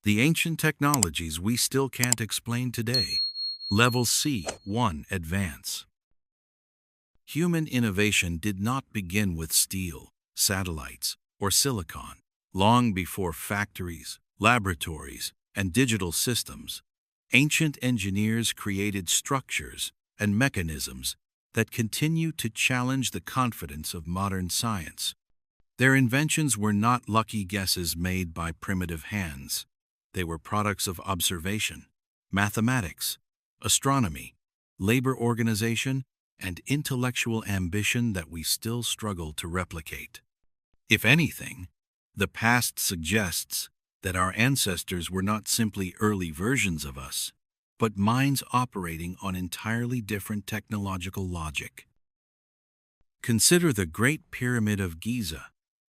The ancient technologies we still can't explain today. Level C1 Advance. Human innovation did not begin with steel, satellites, or silicon. Long before factories, laboratories, and digital systems, ancient engineers created structures and mechanisms that continue to challenge the confidence of modern science. Their inventions were not lucky guesses made by primitive hands. They were products of observation, mathematics, astronomy, labor organization, and intellectual ambition that we still struggle to replicate. If anything, the past suggests that our ancestors were not simply early versions of us, but minds operating on entirely different technological logic. Consider the Great Pyramid of Giza,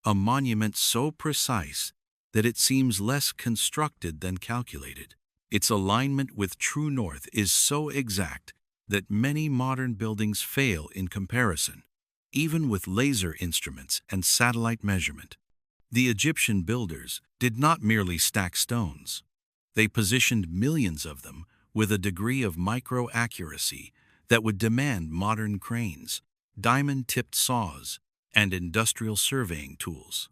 a monument so precise that it seems less constructed than calculated. Its alignment with true north is so exact that many modern buildings fail in comparison, even with laser instruments and satellite measurement. The Egyptian builders did not merely stack stones. They positioned millions of them with a degree of micro-accuracy that would demand modern cranes, diamond-tipped saws, and industrial surveying tools.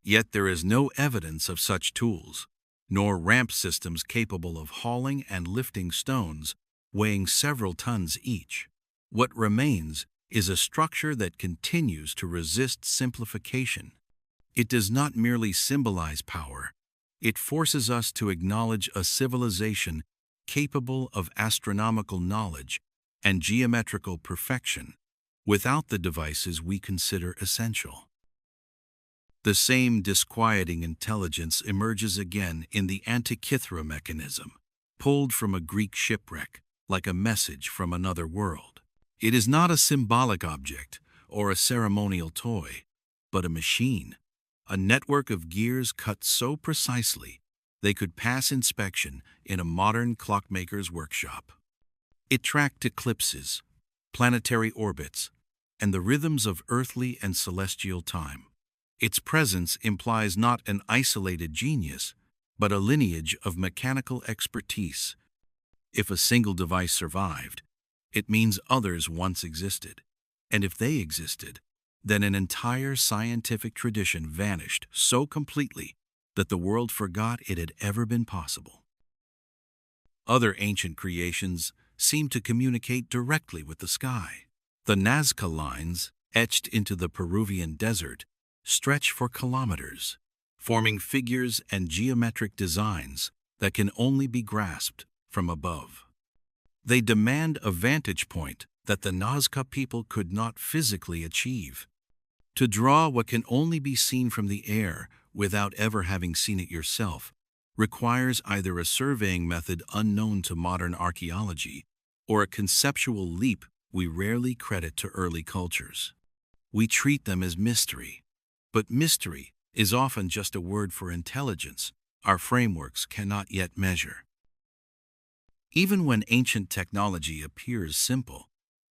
Yet there is no evidence of such tools, nor ramp systems capable of hauling and lifting stones weighing several tons each. What remains is a structure that continues to resist simplification. It does not merely symbolize power, it forces us to acknowledge a civilization capable of astronomical knowledge and geometrical perfection without the devices we consider essential. The same disquieting intelligence emerges again in the Antikythera mechanism, pulled from a Greek shipwreck like a message from another world. It is not a symbolic object or a ceremonial toy, but a machine, a network of gears cut so precisely they could pass inspection in a modern clockmaker's workshop. It tracked eclipses, planetary orbits, and the rhythms of earthly and celestial time. Its presence implies not an isolated genius, but a lineage of mechanical expertise. If a single device survived, it means others once existed, and if they existed, then an entire scientific tradition vanished so completely that the world forgot it had ever been possible. Other ancient creations seem to communicate directly with the sky. The Nazca lines, etched into the Peruvian desert, stretch for kilometers, forming figures and geometric designs that can only be grasped from above. They demand a vantage point that the Nazca people could not physically achieve. To draw what can only be seen from the air without ever having seen it yourself requires either a surveying method unknown to modern archaeology or a conceptual leap we rarely credit to early cultures. We treat them as mystery, but mystery is often just a word for intelligence our frameworks cannot yet measure. Even when ancient technology appears simple,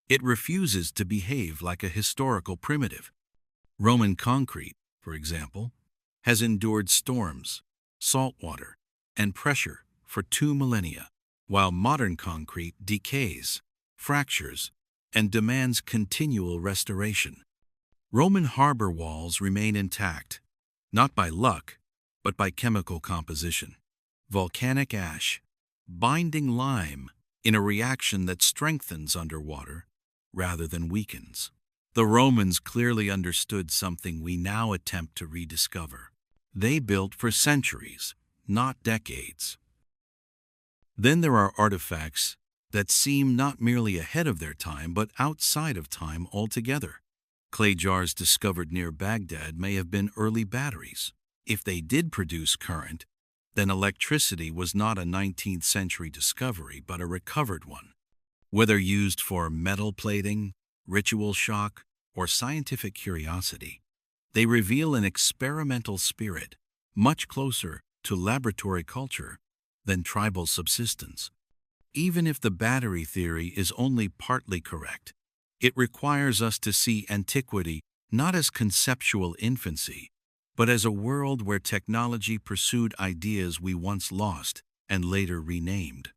it refuses to behave like a historical primitive. Roman concrete, for example, has endured storms, salt water, and pressure for 2 millennia, while modern concrete decays, fractures, and demands continual restoration. Roman harbor walls remain intact, not by luck, but by chemical composition. Volcanic ash, binding lime in a reaction that strengthens underwater rather than weakens. The Romans clearly understood something we now attempt to rediscover. They built for centuries, not decades. Then there are artifacts that seem not merely ahead of their time but outside of time altogether. Clay jars discovered near Baghdad may have been early batteries. If they did produce current, then electricity was not a 19th century discovery but a recovered one. Whether used for metal plating, ritual shock, or scientific curiosity, they reveal an experimental spirit much closer to laboratory culture than tribal subsistence. Even if the battery theory is only partly correct, it requires us to see antiquity not as conceptual infancy, but as a world where technology pursued ideas we once lost and later renamed.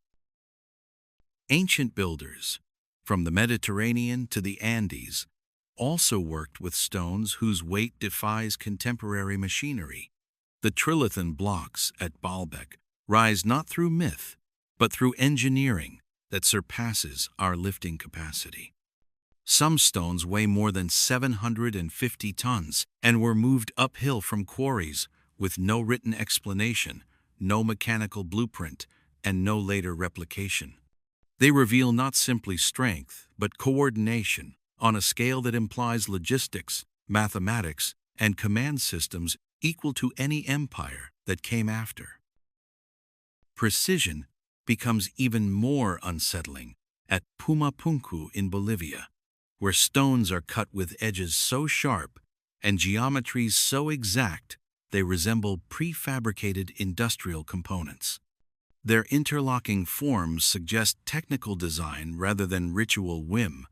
Ancient builders, from the Mediterranean to the Andes, also worked with stones whose weight defies contemporary machinery. The trilithon blocks at Baalbek rise not through myth, but through engineering that surpasses our lifting capacity. Some stones weigh more than 750 tons and were moved uphill from quarries with no written explanation, no mechanical blueprint, and no later replication. They reveal not simply strength, but coordination on a scale that implies logistics, mathematics, and command systems equal to any empire that came after. Precision becomes even more unsettling at Puma Punku in Bolivia, where stones are cut with edges so sharp and geometries so exact they resemble prefabricated industrial components. Their interlocking forms suggest technical design rather than ritual whim,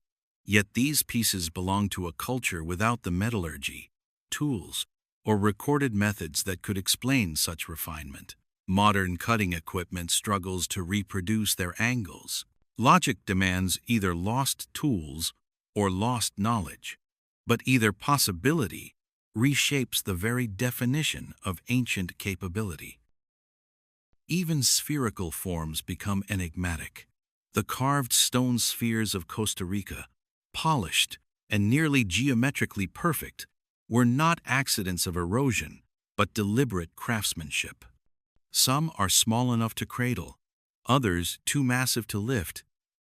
yet these pieces belong to a culture without the metallurgy, tools, or recorded methods that could explain such refinement. Modern cutting equipment struggles to reproduce their angles. Logic demands either lost tools or lost knowledge, but either possibility reshapes the very definition of ancient capability. Even spherical forms become enigmatic. The carved stone spheres of Costa Rica, polished and nearly geometrically perfect, were not accidents of erosion, but deliberate craftsmanship. Some are small enough to cradle, others too massive to lift,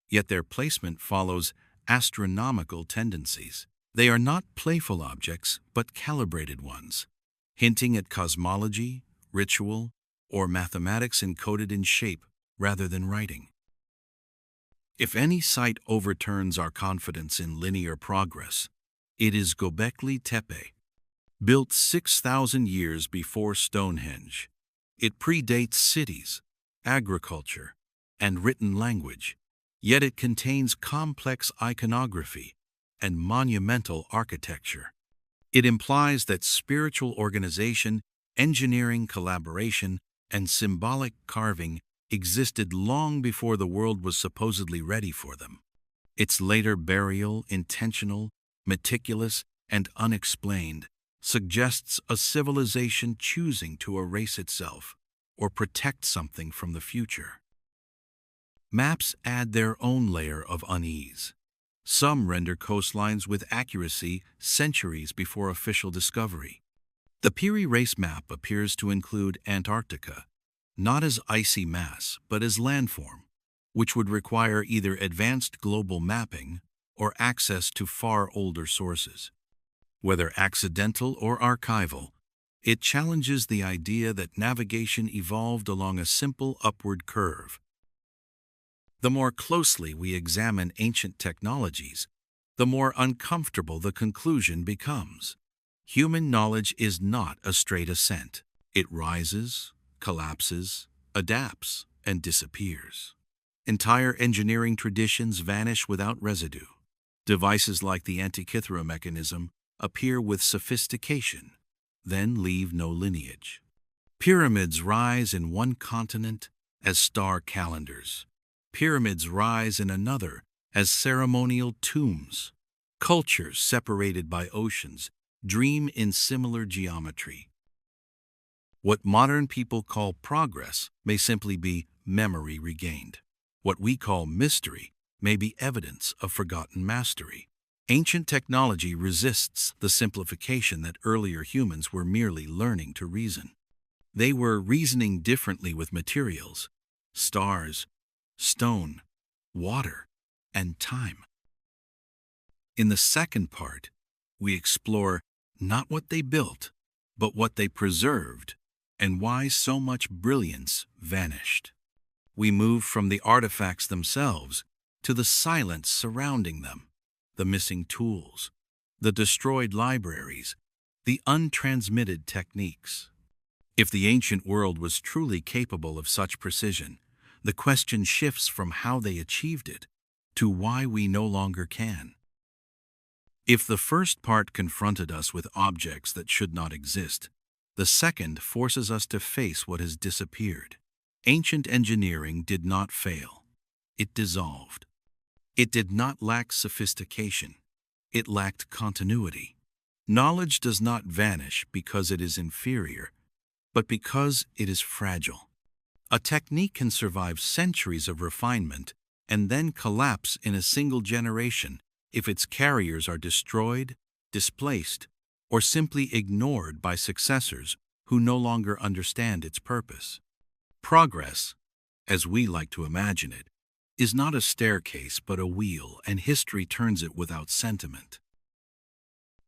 yet their placement follows astronomical tendencies. They are not playful objects, but calibrated ones, hinting at cosmology, ritual, or mathematics encoded in shape rather than writing. If any site overturns our confidence in linear progress, it is Gobekli Tepe. Built 6,000 years before Stonehenge, it predates cities, agriculture, and written language, yet it contains complex iconography and monumental architecture. It implies that spiritual organization, engineering collaboration, and symbolic carving existed long before the world was supposedly ready for them. Its later burial, intentional, meticulous, and unexplained, suggests a civilization choosing to erase itself or protect something from the future. Maps add their own layer of unease. Some render coastlines with accuracy centuries before official discovery. The Piri Reis map appears to include Antarctica, not as icy mass, but as landform, which would require either advanced global mapping or access to far older sources. Whether accidental or archival, it challenges the idea that navigation evolved along a simple upward curve. The more closely we examine ancient technologies, the more uncomfortable the conclusion becomes. Human knowledge is not a straight ascent. It rises, collapses, adapts, and disappears. Entire engineering traditions vanish without residue. Devices like the Antikythera mechanism appear with sophistication, then leave no lineage. Pyramids rise in one continent as star calendars. Pyramids rise in another as ceremonial tombs. Cultures separated by oceans dream in similar geometry. What modern people call progress may simply be memory regained. What we call mystery may be evidence of forgotten mastery. Ancient technology resists the simplification that earlier humans were merely learning to reason. They were reasoning differently with materials, stars, stone, water, and time. In the second part, we explore not what they built, but what they preserved, and why so much brilliance vanished. We move from the artifacts themselves to the silence surrounding them, the missing tools, the destroyed libraries, the untransmitted techniques. If the ancient world was truly capable of such precision, the question shifts from how they achieved it to why we no longer can. If the first part confronted us with objects that should not exist, The second forces us to face what has disappeared. Ancient engineering did not fail. It dissolved. It did not lack sophistication. It lacked continuity. Knowledge does not vanish because it is inferior, but because it is fragile. A technique can survive centuries of refinement and then collapse in a single generation if its carriers are destroyed, displaced, or simply ignored by successors who no longer understand its purpose. Progress, as we like to imagine it, is not a staircase but a wheel, and history turns it without sentiment.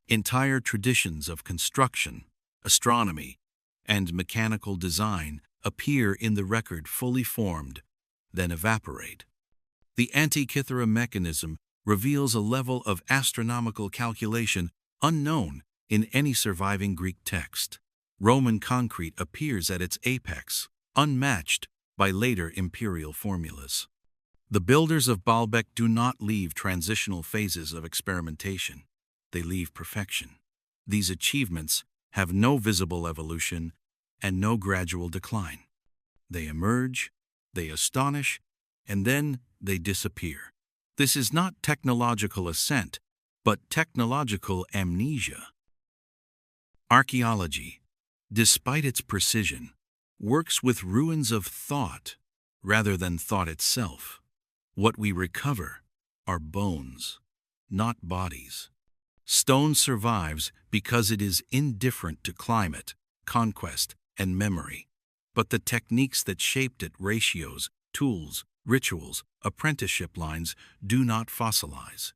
Entire traditions of construction, astronomy, and mechanical design appear in the record fully formed, then evaporate. The Antikythera mechanism reveals a level of astronomical calculation unknown in any surviving Greek text. Roman concrete appears at its apex, unmatched by later imperial formulas. The builders of Baalbek do not leave transitional phases of experimentation. They leave perfection. These achievements have no visible evolution and no gradual decline. They emerge, they astonish, and then they disappear. This is not technological ascent, but technological amnesia. Archaeology, despite its precision, works with ruins of thought rather than thought itself. What we recover are bones, not bodies. Stone survives because it is indifferent to climate, conquest, and memory. But the techniques that shaped it, ratios, tools, rituals, apprenticeship lines, do not fossilize.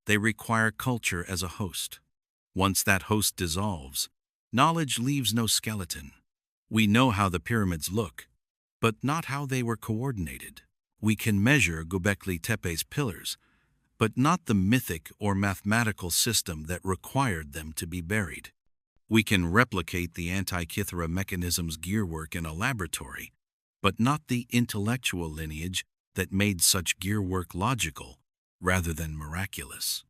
They require culture as a host. Once that host dissolves, knowledge leaves no skeleton. We know how the pyramids look, but not how they were coordinated. We can measure Gobekli Tepe's pillars, but not the mythic or mathematical system that required them to be buried. We can replicate the Antikythera mechanism's gearwork in a laboratory, but not the intellectual lineage that made such gearwork logical rather than miraculous.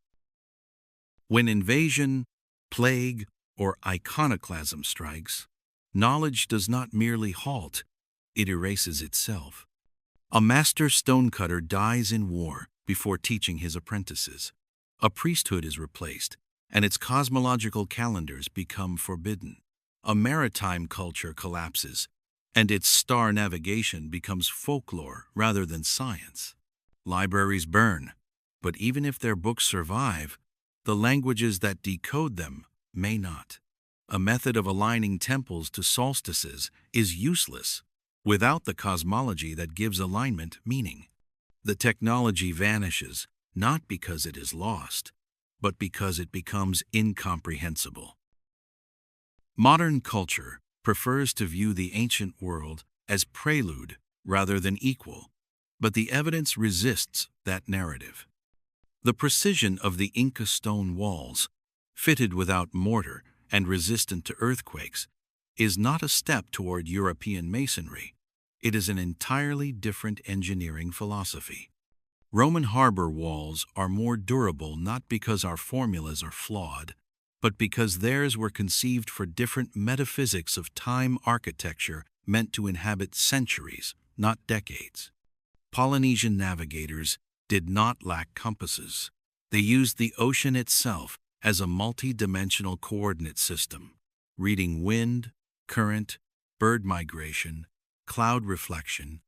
When invasion, plague, or iconoclasm strikes, knowledge does not merely halt, it erases itself. A master stonecutter dies in war before teaching his apprentices. A priesthood is replaced, and its cosmological calendars become forbidden. A maritime culture collapses, and its star navigation becomes folklore rather than science. Libraries burn, but even if their books survive, the languages that decode them may not. A method of aligning temples to solstices is useless without the cosmology that gives alignment meaning. The technology vanishes not because it is lost, but because it becomes incomprehensible. Modern culture prefers to view the ancient world as prelude rather than equal, but the evidence resists that narrative. The precision of the Inca stone walls, fitted without mortar and resistant to earthquakes, is not a step toward European masonry. It is an entirely different engineering philosophy. Roman harbor walls are more durable not because our formulas are flawed, but because theirs were conceived for different metaphysics of time architecture meant to inhabit centuries, not decades. Polynesian navigators did not lack compasses. They used the ocean itself as a multi-dimensional coordinate system, reading wind, current, bird migration, cloud reflection,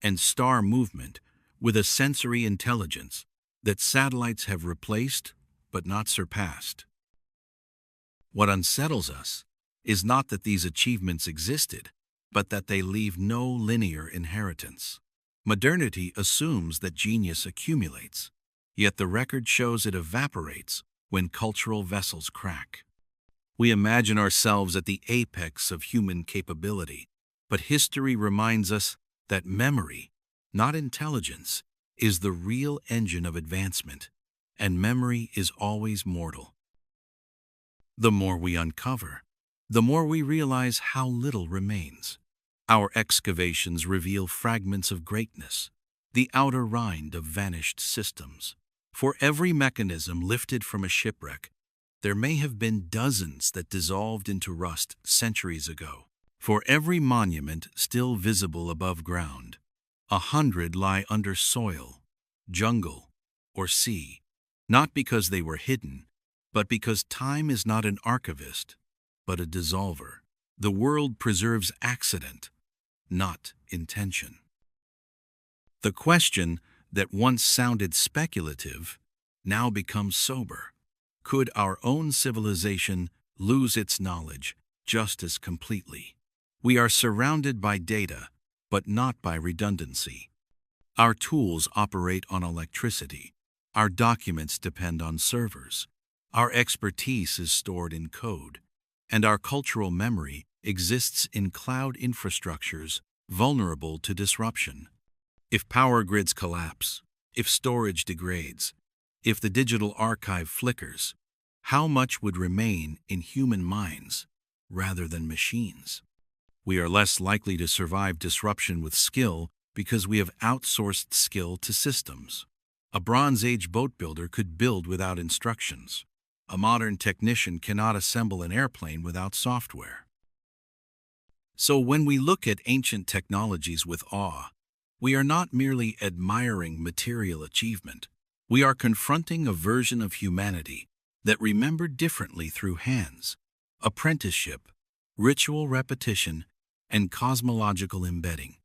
and star movement with a sensory intelligence that satellites have replaced but not surpassed. What unsettles us is not that these achievements existed, but that they leave no linear inheritance. Modernity assumes that genius accumulates, yet the record shows it evaporates when cultural vessels crack. We imagine ourselves at the apex of human capability, but history reminds us that memory, not intelligence, is the real engine of advancement, and memory is always mortal. The more we uncover, the more we realize how little remains. Our excavations reveal fragments of greatness, the outer rind of vanished systems. For every mechanism lifted from a shipwreck, there may have been dozens that dissolved into rust centuries ago. For every monument still visible above ground, 100 lie under soil, jungle, or sea, not because they were hidden, but because time is not an archivist, but a dissolver. The world preserves accident, not intention. The question that once sounded speculative now becomes sober. Could our own civilization lose its knowledge just as completely? We are surrounded by data, but not by redundancy. Our tools operate on electricity. Our documents depend on servers. Our expertise is stored in code. And our cultural memory exists in cloud infrastructures vulnerable to disruption. If power grids collapse, if storage degrades, if the digital archive flickers, how much would remain in human minds rather than machines? We are less likely to survive disruption with skill because we have outsourced skill to systems. A Bronze Age boat builder could build without instructions. A modern technician cannot assemble an airplane without software. So when we look at ancient technologies with awe, we are not merely admiring material achievement. We are confronting a version of humanity that remembered differently through hands, apprenticeship, ritual repetition, and cosmological embedding.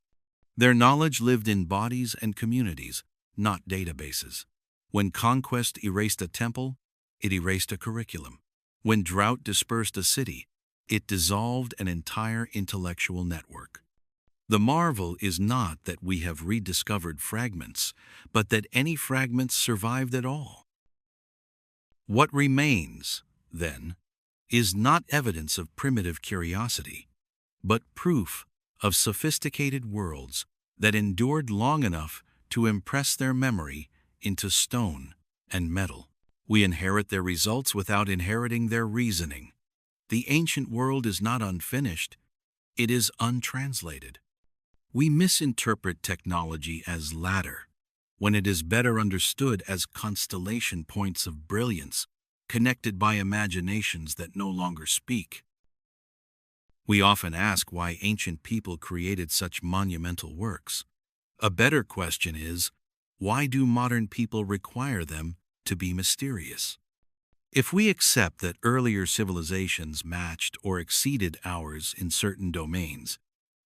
Their knowledge lived in bodies and communities, not databases. When conquest erased a temple, it erased a curriculum. When drought dispersed a city, it dissolved an entire intellectual network. The marvel is not that we have rediscovered fragments, but that any fragments survived at all. What remains, then, is not evidence of primitive curiosity, but proof of sophisticated worlds that endured long enough to impress their memory into stone and metal. We inherit their results without inheriting their reasoning. The ancient world is not unfinished, it is untranslated. We misinterpret technology as ladder, when it is better understood as constellation points of brilliance, connected by imaginations that no longer speak. We often ask why ancient people created such monumental works. A better question is, why do modern people require them to be mysterious? If we accept that earlier civilizations matched or exceeded ours in certain domains,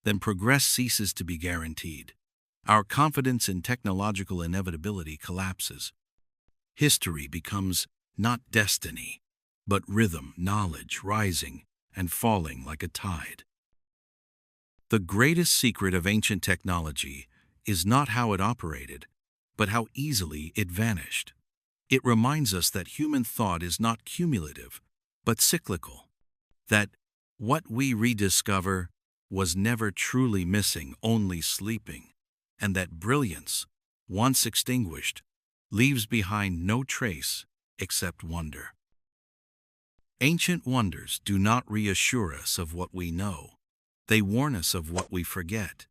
then progress ceases to be guaranteed. Our confidence in technological inevitability collapses. History becomes not destiny, but rhythm, knowledge rising and falling like a tide. The greatest secret of ancient technology is not how it operated, but how easily it vanished. It reminds us that human thought is not cumulative, but cyclical. That what we rediscover was never truly missing, only sleeping, and that brilliance, once extinguished, leaves behind no trace except wonder. Ancient wonders do not reassure us of what we know. They warn us of what we forget.